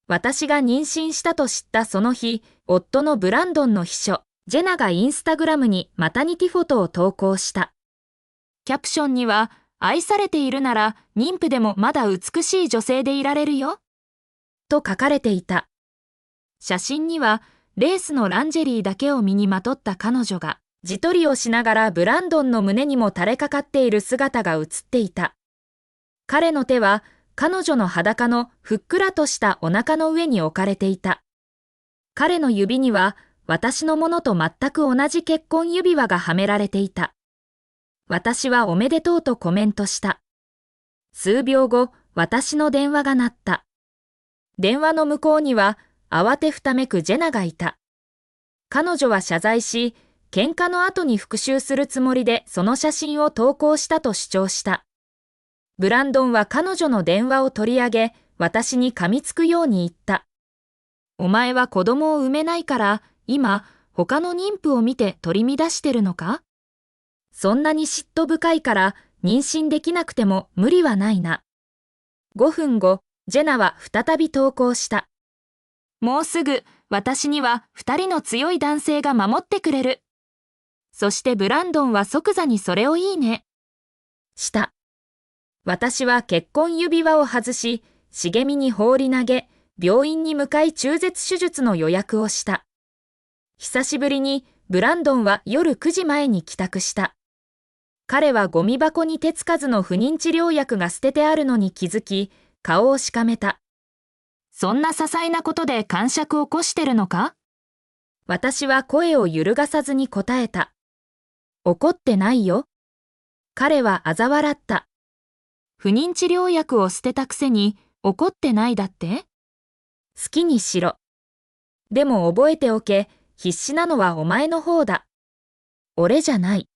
私が妊娠したと知ったその日、夫のブランドンの秘書、ジェナがインスタグラムにマタニティフォトを投稿した。キャプションには、愛されているなら妊婦でもまだ美しい女性でいられるよ。と書かれていた。写真には、レースのランジェリーだけを身にまとった彼女が、自撮りをしながらブランドンの胸にも垂れかかっている姿が写っていた。彼の手は、彼女の裸のふっくらとしたお腹の上に置かれていた。彼の指には、私のものと全く同じ結婚指輪がはめられていた。私はおめでとうとコメントした。数秒後、私の電話が鳴った。電話の向こうには、慌てふためくジェナがいた。彼女は謝罪し、喧嘩の後に復讐するつもりでその写真を投稿したと主張した。ブランドンは彼女の電話を取り上げ、私に噛みつくように言った。お前は子供を産めないから、今、他の妊婦を見て取り乱してるのか？そんなに嫉妬深いから、妊娠できなくても無理はないな。5分後、ジェナは再び投稿した。もうすぐ、私には2人の強い男性が守ってくれる。そしてブランドンは即座にそれをいいね。した。私は結婚指輪を外し、茂みに放り投げ、病院に向かい中絶手術の予約をした。久しぶりにブランドンは夜9時前に帰宅した。彼はゴミ箱に手つかずの不妊治療薬が捨ててあるのに気づき、顔をしかめた。そんな些細なことで癇癪を起こしてるのか？私は声を揺るがさずに答えた。怒ってないよ。彼は嘲笑った。不妊治療薬を捨てたくせに怒ってないだって？好きにしろ。でも覚えておけ、必死なのはお前の方だ。俺じゃない。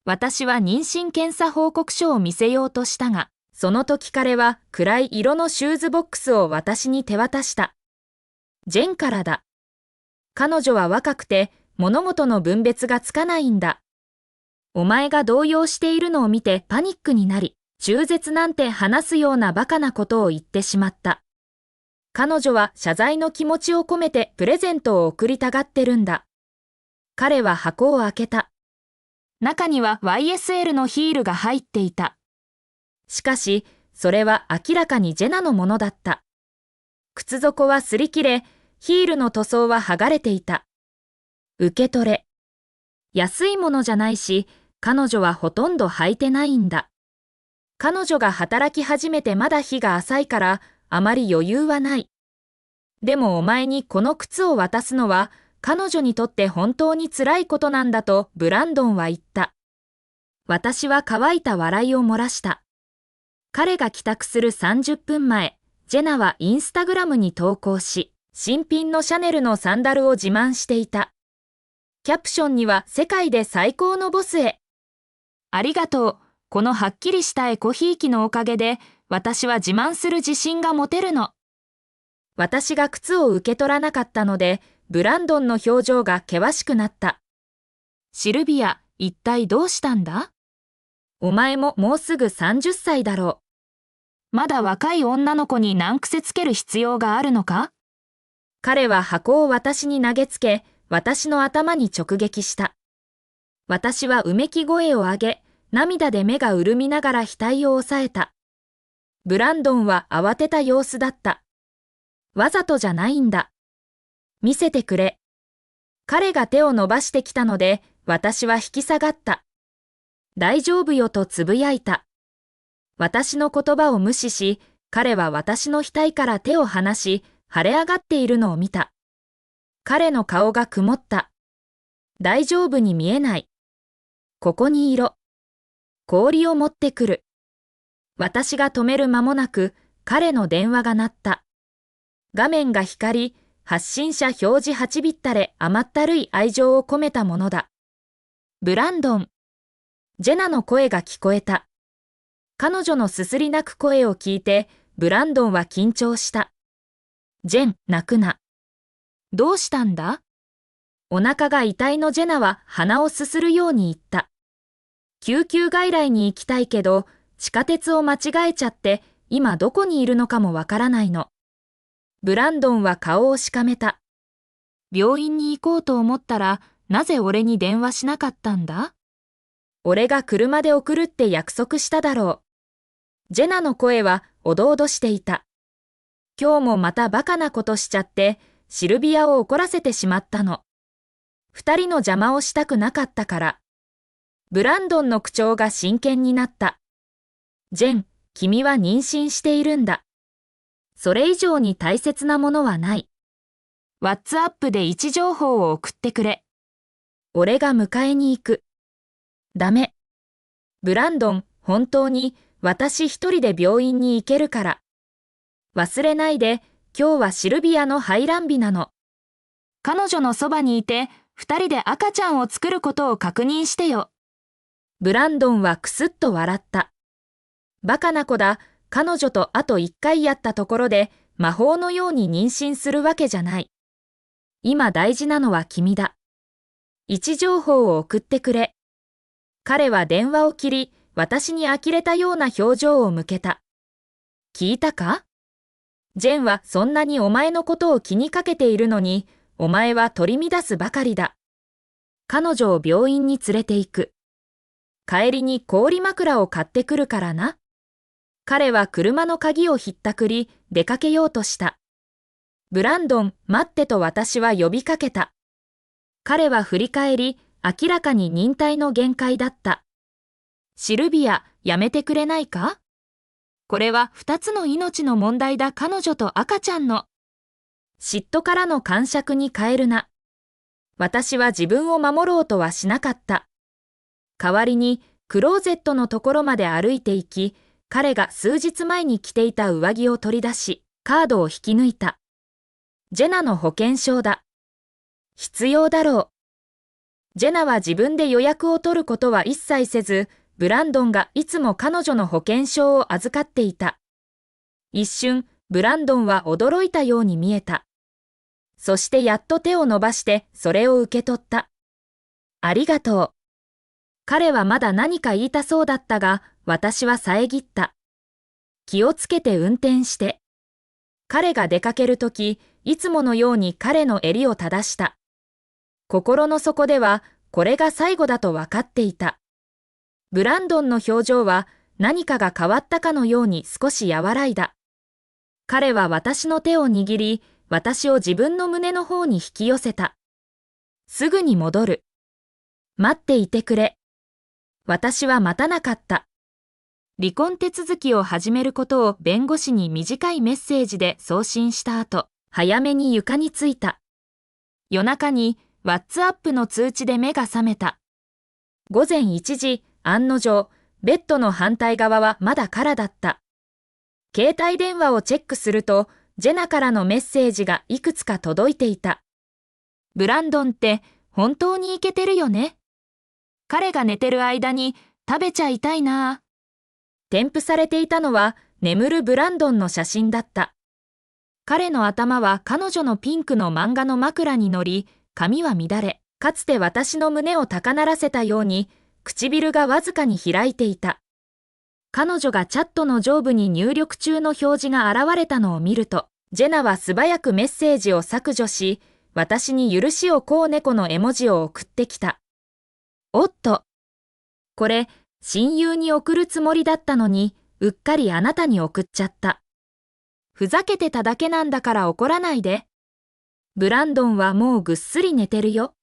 私は妊娠検査報告書を見せようとしたが、その時彼は暗い色のシューズボックスを私に手渡した。ジェンからだ。彼女は若くて物事の分別がつかないんだ。お前が動揺しているのを見てパニックになり、中絶なんて話すようなバカなことを言ってしまった。彼女は謝罪の気持ちを込めてプレゼントを贈りたがってるんだ。彼は箱を開けた。中には YSL のヒールが入っていた。しかし、それは明らかにジェナのものだった。靴底は擦り切れ、ヒールの塗装は剥がれていた。受け取れ。安いものじゃないし、彼女はほとんど履いてないんだ。彼女が働き始めてまだ日が浅いから、あまり余裕はない。でもお前にこの靴を渡すのは、彼女にとって本当に辛いことなんだとブランドンは言った。私は乾いた笑いを漏らした。彼が帰宅する30分前、ジェナはインスタグラムに投稿し、新品のシャネルのサンダルを自慢していた。キャプションには世界で最高のボスへ。ありがとう。このはっきりしたエコひいきのおかげで、私は自慢する自信が持てるの。私が靴を受け取らなかったので、ブランドンの表情が険しくなった。シルビア、一体どうしたんだ？お前ももうすぐ30歳だろう。まだ若い女の子に難癖つける必要があるのか？彼は箱を私に投げつけ、私の頭に直撃した。私はうめき声を上げ、涙で目が潤みながら額を押さえた。ブランドンは慌てた様子だった。わざとじゃないんだ。見せてくれ。彼が手を伸ばしてきたので、私は引き下がった。大丈夫よとつぶやいた。私の言葉を無視し、彼は私の額から手を離し、腫れ上がっているのを見た。彼の顔が曇った。大丈夫に見えない。ここにいろ。氷を持ってくる。私が止める間もなく、彼の電話が鳴った。画面が光り、発信者表示8ビッタレ甘ったるい愛情を込めたものだ。ブランドン。ジェナの声が聞こえた。彼女のすすり泣く声を聞いて、ブランドンは緊張した。ジェン、泣くな。どうしたんだ？お腹が痛いのジェナは鼻をすするように言った。救急外来に行きたいけど、地下鉄を間違えちゃって、今どこにいるのかもわからないの。ブランドンは顔をしかめた。病院に行こうと思ったら、なぜ俺に電話しなかったんだ？俺が車で送るって約束しただろう。ジェナの声はおどおどしていた。今日もまたバカなことしちゃって、シルビアを怒らせてしまったの。二人の邪魔をしたくなかったから。ブランドンの口調が真剣になった。ジェン、君は妊娠しているんだ。それ以上に大切なものはない。ワッツアップで位置情報を送ってくれ。俺が迎えに行く。ダメ。ブランドン、本当に私一人で病院に行けるから。忘れないで、今日はシルビアの排卵日なの。彼女のそばにいて、二人で赤ちゃんを作ることを確認してよ。ブランドンはくすっと笑った。バカな子だ、彼女とあと一回やったところで魔法のように妊娠するわけじゃない。今大事なのは君だ。位置情報を送ってくれ。彼は電話を切り、私に呆れたような表情を向けた。聞いたか？ジェンはそんなにお前のことを気にかけているのに、お前は取り乱すばかりだ。彼女を病院に連れて行く。帰りに氷枕を買ってくるからな。彼は車の鍵をひったくり、出かけようとした。ブランドン、待ってと私は呼びかけた。彼は振り返り、明らかに忍耐の限界だった。シルビア、やめてくれないか？これは二つの命の問題だ。彼女と赤ちゃんの。嫉妬からの癇癪に変えるな。私は自分を守ろうとはしなかった。代わりにクローゼットのところまで歩いて行き、彼が数日前に着ていた上着を取り出し、カードを引き抜いた。ジェナの保険証だ。必要だろう。ジェナは自分で予約を取ることは一切せず、ブランドンがいつも彼女の保険証を預かっていた。一瞬、ブランドンは驚いたように見えた。そしてやっと手を伸ばしてそれを受け取った。ありがとう。彼はまだ何か言いたそうだったが、私は遮った。気をつけて運転して。彼が出かけるとき、いつものように彼の襟を正した。心の底では、これが最後だと分かっていた。ブランドンの表情は何かが変わったかのように少し和らいだ。彼は私の手を握り、私を自分の胸の方に引き寄せた。すぐに戻る。待っていてくれ。私は待たなかった。離婚手続きを始めることを弁護士に短いメッセージで送信した後、早めに床に着いた。夜中にワッツアップの通知で目が覚めた。午前1時、案の定、ベッドの反対側はまだ空だった。携帯電話をチェックすると、ジェナからのメッセージがいくつか届いていた。ブランドンって本当にイケてるよね。彼が寝てる間に食べちゃいたいな。添付されていたのは眠るブランドンの写真だった。彼の頭は彼女のピンクの漫画の枕に乗り、髪は乱れ、かつて私の胸を高鳴らせたように、唇がわずかに開いていた。彼女がチャットの上部に入力中の表示が現れたのを見ると、ジェナは素早くメッセージを削除し、私に許しを請う猫の絵文字を送ってきた。おっと。これ、親友に送るつもりだったのに、うっかりあなたに送っちゃった。ふざけてただけなんだから怒らないで。ブランドンはもうぐっすり寝てるよ。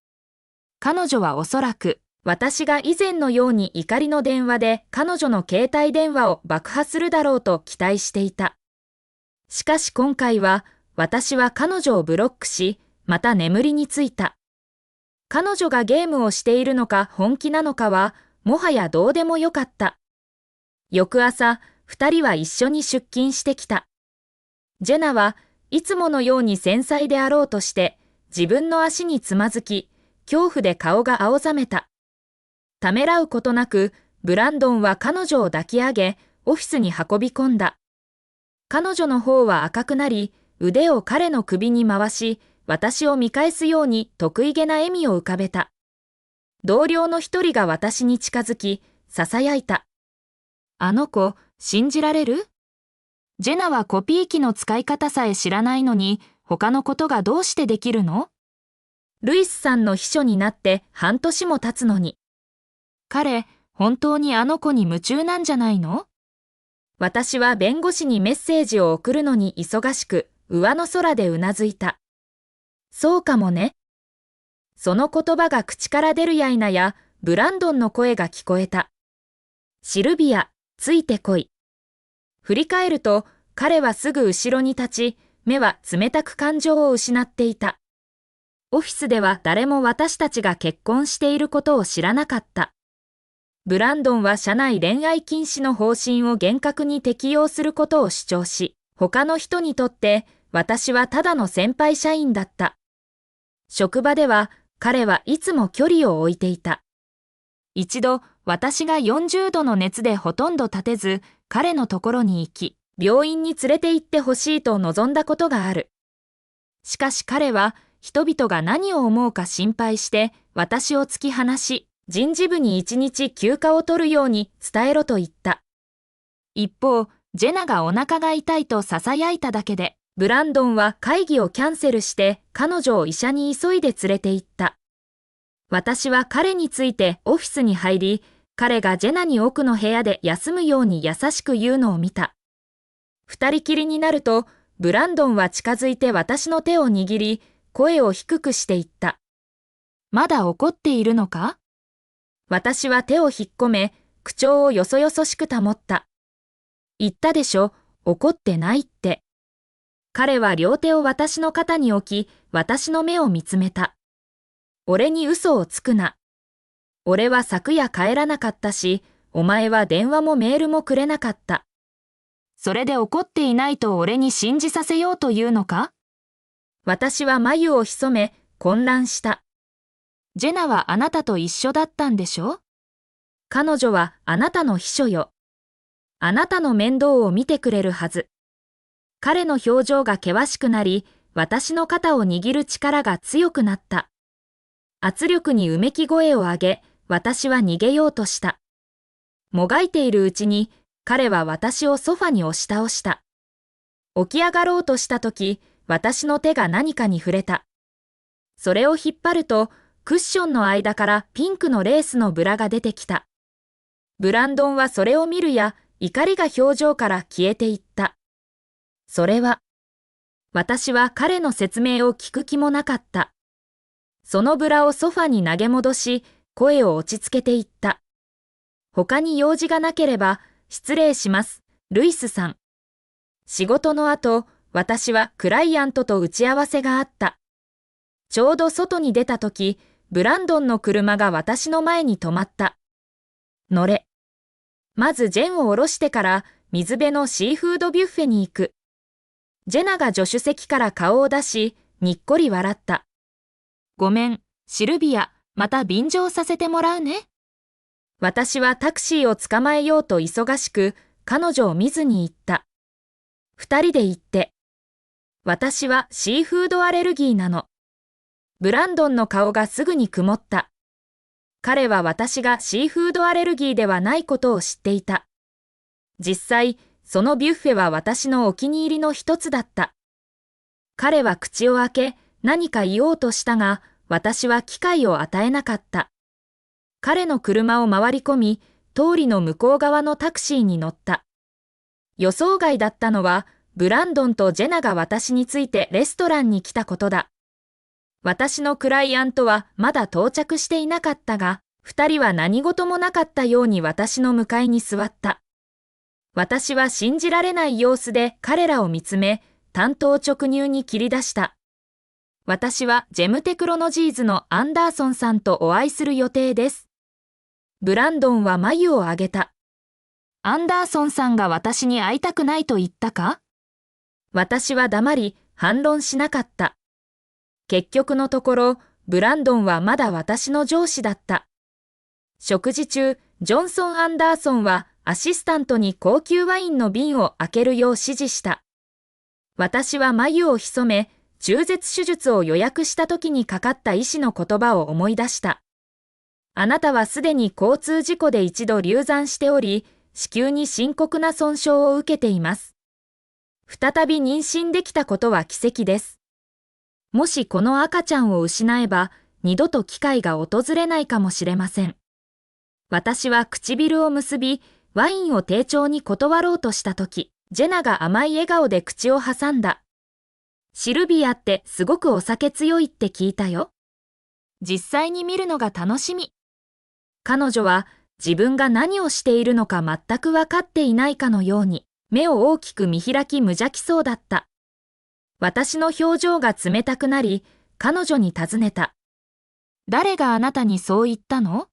彼女はおそらく、私が以前のように怒りの電話で彼女の携帯電話を爆破するだろうと期待していた。しかし今回は、私は彼女をブロックし、また眠りについた。彼女がゲームをしているのか本気なのかは、もはやどうでもよかった。翌朝、二人は一緒に出勤してきた。ジェナはいつものように繊細であろうとして、自分の足につまずき、恐怖で顔が青ざめた。ためらうことなく、ブランドンは彼女を抱き上げ、オフィスに運び込んだ。彼女の方は赤くなり、腕を彼の首に回し、私を見返すように得意げな笑みを浮かべた。同僚の一人が私に近づき、囁いた。あの子、信じられる？ジェナはコピー機の使い方さえ知らないのに、他のことがどうしてできるの？ルイスさんの秘書になって半年も経つのに。彼、本当にあの子に夢中なんじゃないの？私は弁護士にメッセージを送るのに忙しく、上の空でうなずいた。そうかもね。その言葉が口から出るや否や、ブランドンの声が聞こえた。シルビア、ついてこい。振り返ると、彼はすぐ後ろに立ち、目は冷たく感情を失っていた。オフィスでは誰も私たちが結婚していることを知らなかった。ブランドンは社内恋愛禁止の方針を厳格に適用することを主張し、他の人にとって私はただの先輩社員だった。職場では彼はいつも距離を置いていた。一度私が40度の熱でほとんど立てず、彼のところに行き、病院に連れて行ってほしいと望んだことがある。しかし彼は人々が何を思うか心配して私を突き放し、人事部に1日休暇を取るように伝えろと言った。一方、ジェナがお腹が痛いと囁いただけで、ブランドンは会議をキャンセルして彼女を医者に急いで連れて行った。私は彼についてオフィスに入り、彼がジェナに奥の部屋で休むように優しく言うのを見た。二人きりになると、ブランドンは近づいて私の手を握り、声を低くして言った。まだ怒っているのか？私は手を引っ込め、口調をよそよそしく保った。言ったでしょ、怒ってないって。彼は両手を私の肩に置き、私の目を見つめた。俺に嘘をつくな。俺は昨夜帰らなかったし、お前は電話もメールもくれなかった。それで怒っていないと俺に信じさせようというのか？私は眉を潜め、混乱した。ジェナはあなたと一緒だったんでしょ？彼女はあなたの秘書よ。あなたの面倒を見てくれるはず。彼の表情が険しくなり、私の肩を握る力が強くなった。圧力にうめき声を上げ、私は逃げようとした。もがいているうちに、彼は私をソファに押し倒した。起き上がろうとしたとき、私の手が何かに触れた。それを引っ張ると、クッションの間からピンクのレースのブラが出てきた。ブランドンはそれを見るや、怒りが表情から消えていった。それは、私は彼の説明を聞く気もなかった。そのブラをソファに投げ戻し、声を落ち着けていった。他に用事がなければ、失礼します、ルイスさん。仕事の後、私はクライアントと打ち合わせがあった。ちょうど外に出たとき、ブランドンの車が私の前に止まった。乗れ。まずジェンを降ろしてから水辺のシーフードビュッフェに行く。ジェナが助手席から顔を出し、にっこり笑った。ごめん、シルビア、また便乗させてもらうね。私はタクシーを捕まえようと忙しく、彼女を見ずに言った。二人で行って。私はシーフードアレルギーなの。ブランドンの顔がすぐに曇った。彼は私がシーフードアレルギーではないことを知っていた。実際、そのビュッフェは私のお気に入りの一つだった。彼は口を開け、何か言おうとしたが、私は機会を与えなかった。彼の車を回り込み、通りの向こう側のタクシーに乗った。予想外だったのは、ブランドンとジェナが私についてレストランに来たことだ。私のクライアントはまだ到着していなかったが、二人は何事もなかったように私の向かいに座った。私は信じられない様子で彼らを見つめ、単刀直入に切り出した。私はジェムテクロノジーズのアンダーソンさんとお会いする予定です。ブランドンは眉を上げた。アンダーソンさんが私に会いたくないと言ったか？私は黙り、反論しなかった。結局のところ、ブランドンはまだ私の上司だった。食事中、ジョンソン・アンダーソンはアシスタントに高級ワインの瓶を開けるよう指示した。私は眉を潜め、中絶手術を予約した時にかかった医師の言葉を思い出した。あなたはすでに交通事故で一度流産しており、子宮に深刻な損傷を受けています。再び妊娠できたことは奇跡です。もしこの赤ちゃんを失えば、二度と機会が訪れないかもしれません。私は唇を結び、ワインを丁重に断ろうとしたとき、ジェナが甘い笑顔で口を挟んだ。シルビアってすごくお酒強いって聞いたよ。実際に見るのが楽しみ。彼女は自分が何をしているのか全く分かっていないかのように、目を大きく見開き無邪気そうだった。私の表情が冷たくなり、彼女に尋ねた。誰があなたにそう言ったの？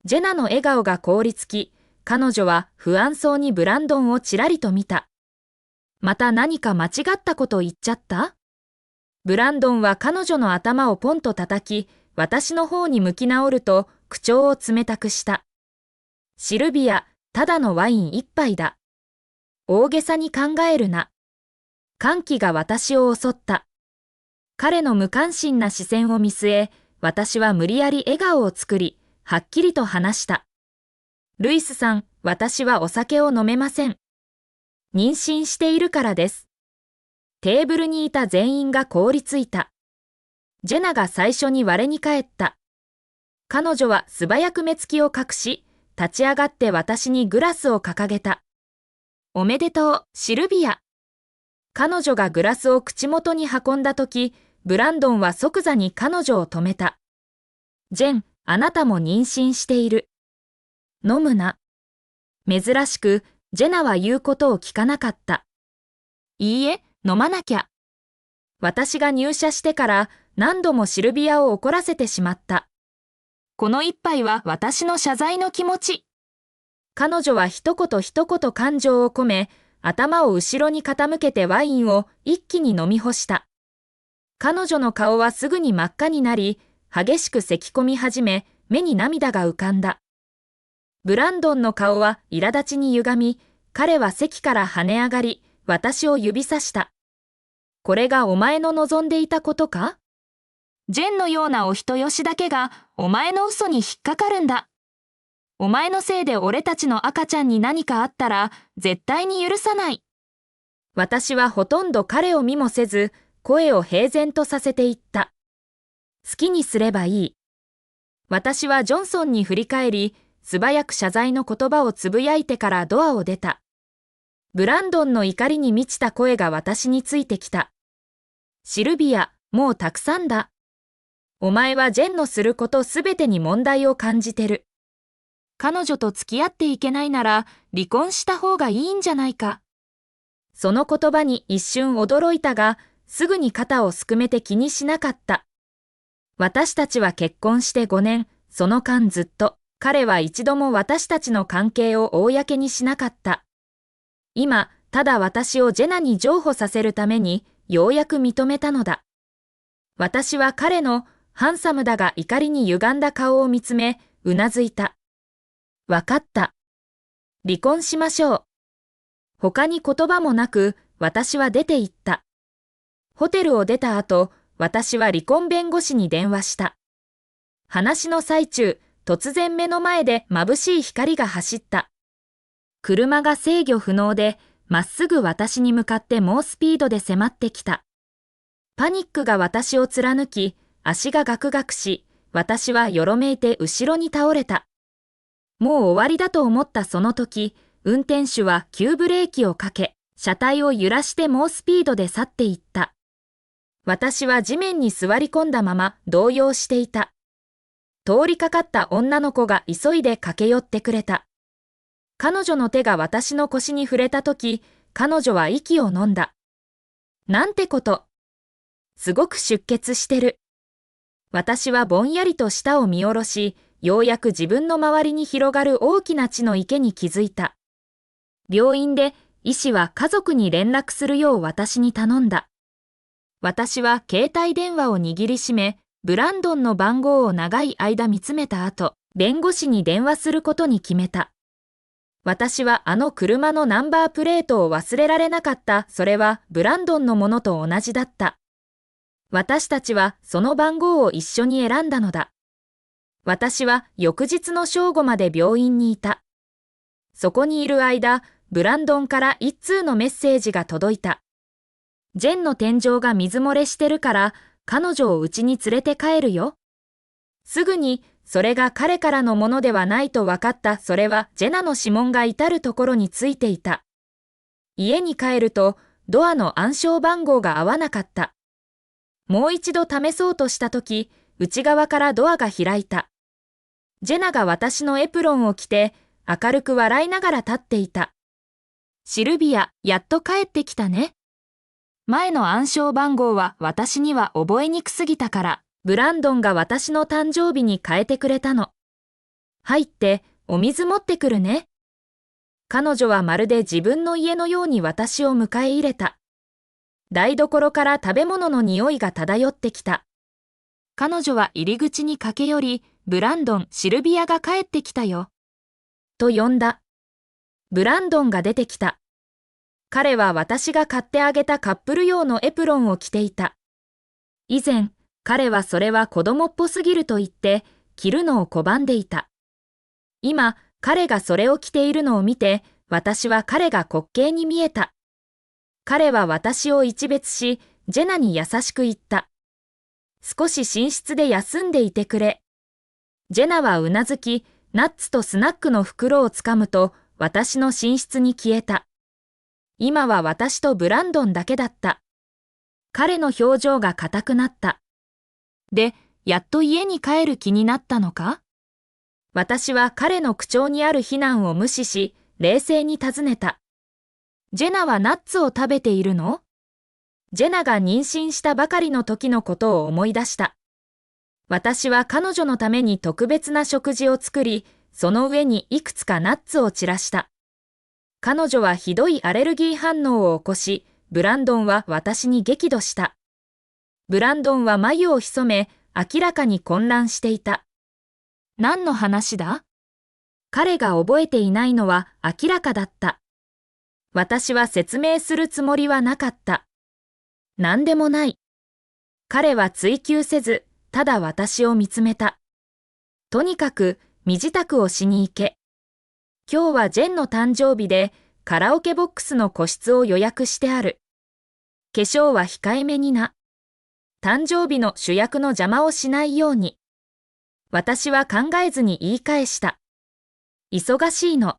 ジェナの笑顔が凍りつき、彼女は不安そうにブランドンをちらりと見た。また何か間違ったこと言っちゃった？ブランドンは彼女の頭をポンと叩き、私の方に向き直ると口調を冷たくした。シルビア、ただのワイン一杯だ。大げさに考えるな。歓喜が私を襲った。彼の無関心な視線を見据え、私は無理やり笑顔を作り、はっきりと話した。ルイスさん、私はお酒を飲めません。妊娠しているからです。テーブルにいた全員が凍りついた。ジェナが最初に我に返った。彼女は素早く目つきを隠し、立ち上がって私にグラスを掲げた。おめでとう、シルビア。彼女がグラスを口元に運んだとき、ブランドンは即座に彼女を止めた。ジェン、あなたも妊娠している。飲むな。珍しく、ジェナは言うことを聞かなかった。いいえ、飲まなきゃ。私が入社してから何度もシルビアを怒らせてしまった。この一杯は私の謝罪の気持ち。彼女は一言一言感情を込め、頭を後ろに傾けてワインを一気に飲み干した。彼女の顔はすぐに真っ赤になり、激しく咳き込み始め、目に涙が浮かんだ。ブランドンの顔は苛立ちに歪み、彼は席から跳ね上がり、私を指さした。これがお前の望んでいたことか？ジェンのようなお人よしだけがお前の嘘に引っかかるんだ。お前のせいで俺たちの赤ちゃんに何かあったら絶対に許さない。私はほとんど彼を見もせず、声を平然とさせていった。好きにすればいい。私はジョンソンに振り返り、素早く謝罪の言葉をつぶやいてからドアを出た。ブランドンの怒りに満ちた声が私についてきた。シルビア、もうたくさんだ。お前はジェンのすることすべてに問題を感じてる。彼女と付き合っていけないなら離婚した方がいいんじゃないか。その言葉に一瞬驚いたが、すぐに肩をすくめて気にしなかった。私たちは結婚して5年、その間ずっと、彼は一度も私たちの関係を公にしなかった。今、ただ私をジェナに譲歩させるために、ようやく認めたのだ。私は彼のハンサムだが怒りに歪んだ顔を見つめ、うなずいた。わかった。離婚しましょう。他に言葉もなく、私は出て行った。ホテルを出た後、私は離婚弁護士に電話した。話の最中、突然目の前で眩しい光が走った。車が制御不能で、まっすぐ私に向かって猛スピードで迫ってきた。パニックが私を貫き、足がガクガクし、私はよろめいて後ろに倒れた。もう終わりだと思ったその時、運転手は急ブレーキをかけ、車体を揺らして猛スピードで去っていった。私は地面に座り込んだまま動揺していた。通りかかった女の子が急いで駆け寄ってくれた。彼女の手が私の腰に触れた時、彼女は息を飲んだ。なんてこと。すごく出血してる。私はぼんやりと舌を見下ろし、ようやく自分の周りに広がる大きな血の池に気づいた。病院で医師は家族に連絡するよう私に頼んだ。私は携帯電話を握りしめ、ブランドンの番号を長い間見つめた後、弁護士に電話することに決めた。私はあの車のナンバープレートを忘れられなかった。それはブランドンのものと同じだった。私たちはその番号を一緒に選んだのだ。私は翌日の正午まで病院にいた。そこにいる間、ブランドンから一通のメッセージが届いた。ジェンの天井が水漏れしてるから、彼女を家に連れて帰るよ。すぐに、それが彼からのものではないと分かった。それはジェナの指紋が至るところについていた。家に帰ると、ドアの暗証番号が合わなかった。もう一度試そうとしたとき、内側からドアが開いた。ジェナが私のエプロンを着て、明るく笑いながら立っていた。シルビア、やっと帰ってきたね。前の暗証番号は私には覚えにくすぎたから、ブランドンが私の誕生日に変えてくれたの。入って、お水持ってくるね。彼女はまるで自分の家のように私を迎え入れた。台所から食べ物の匂いが漂ってきた。彼女は入り口に駆け寄り、ブランドン、シルビアが帰ってきたよ。と呼んだ。ブランドンが出てきた。彼は私が買ってあげたカップル用のエプロンを着ていた。以前、彼はそれは子供っぽすぎると言って、着るのを拒んでいた。今、彼がそれを着ているのを見て、私は彼が滑稽に見えた。彼は私を一別し、ジェナに優しく言った。少し寝室で休んでいてくれ。ジェナはうなずき、ナッツとスナックの袋をつかむと、私の寝室に消えた。今は私とブランドンだけだった。彼の表情が硬くなった。で、やっと家に帰る気になったのか？私は彼の口調にある非難を無視し、冷静に尋ねた。ジェナはナッツを食べているの？ジェナが妊娠したばかりの時のことを思い出した。私は彼女のために特別な食事を作り、その上にいくつかナッツを散らした。彼女はひどいアレルギー反応を起こし、ブランドンは私に激怒した。ブランドンは眉を潜め、明らかに混乱していた。何の話だ？彼が覚えていないのは明らかだった。私は説明するつもりはなかった。何でもない。彼は追求せず、ただ私を見つめた。とにかく、身支度をしに行け。今日はジェンの誕生日で、カラオケボックスの個室を予約してある。化粧は控えめにな。誕生日の主役の邪魔をしないように。私は考えずに言い返した。忙しいの。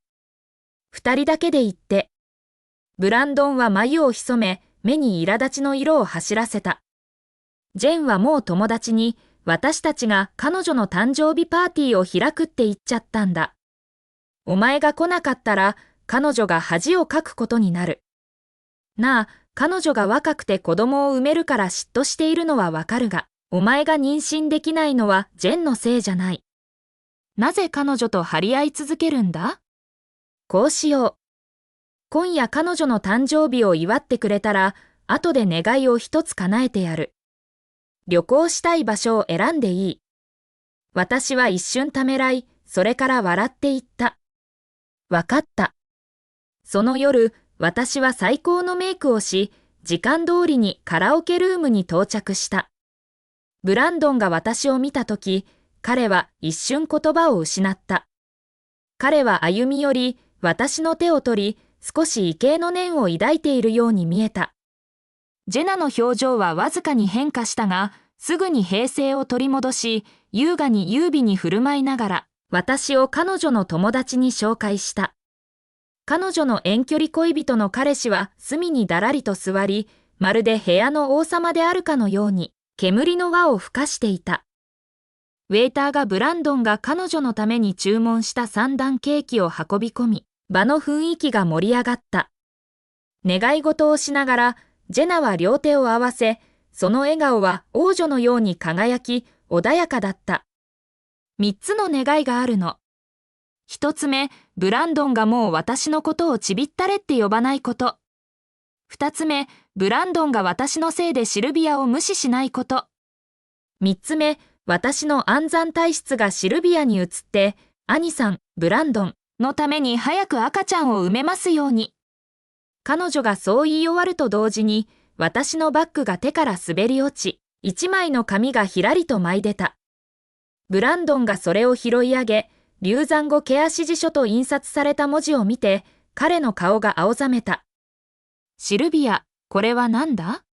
二人だけで行って。ブランドンは眉を潜め、目に苛立ちの色を走らせた。ジェンはもう友達に、私たちが彼女の誕生日パーティーを開くって言っちゃったんだ。お前が来なかったら、彼女が恥をかくことになる。なあ、彼女が若くて子供を産めるから嫉妬しているのはわかるが、お前が妊娠できないのはジェンのせいじゃない。なぜ彼女と張り合い続けるんだ？こうしよう。今夜彼女の誕生日を祝ってくれたら、後で願いを一つ叶えてやる。旅行したい場所を選んでいい。私は一瞬ためらい、それから笑って言った。わかった。その夜、私は最高のメイクをし、時間通りにカラオケルームに到着した。ブランドンが私を見たとき、彼は一瞬言葉を失った。彼は歩み寄り、私の手を取り、少し畏敬の念を抱いているように見えた。ジェナの表情はわずかに変化したが、すぐに平静を取り戻し、優雅に優美に振る舞いながら、私を彼女の友達に紹介した。彼女の遠距離恋人の彼氏は隅にだらりと座り、まるで部屋の王様であるかのように、煙の輪を吹かしていた。ウェイターがブランドンが彼女のために注文した3段ケーキを運び込み、場の雰囲気が盛り上がった。願い事をしながら、ジェナは両手を合わせ、その笑顔は王女のように輝き、穏やかだった。3つの願いがあるの。1つ目、ブランドンがもう私のことをちびったれって呼ばないこと。2つ目、ブランドンが私のせいでシルビアを無視しないこと。3つ目、私の暗算体質がシルビアに移って、アニさん、ブランドンのために早く赤ちゃんを産めますように。彼女がそう言い終わると同時に、私のバッグが手から滑り落ち、一枚の紙がひらりと舞い出た。ブランドンがそれを拾い上げ、流産後ケア指示書と印刷された文字を見て、彼の顔が青ざめた。シルビア、これは何だ？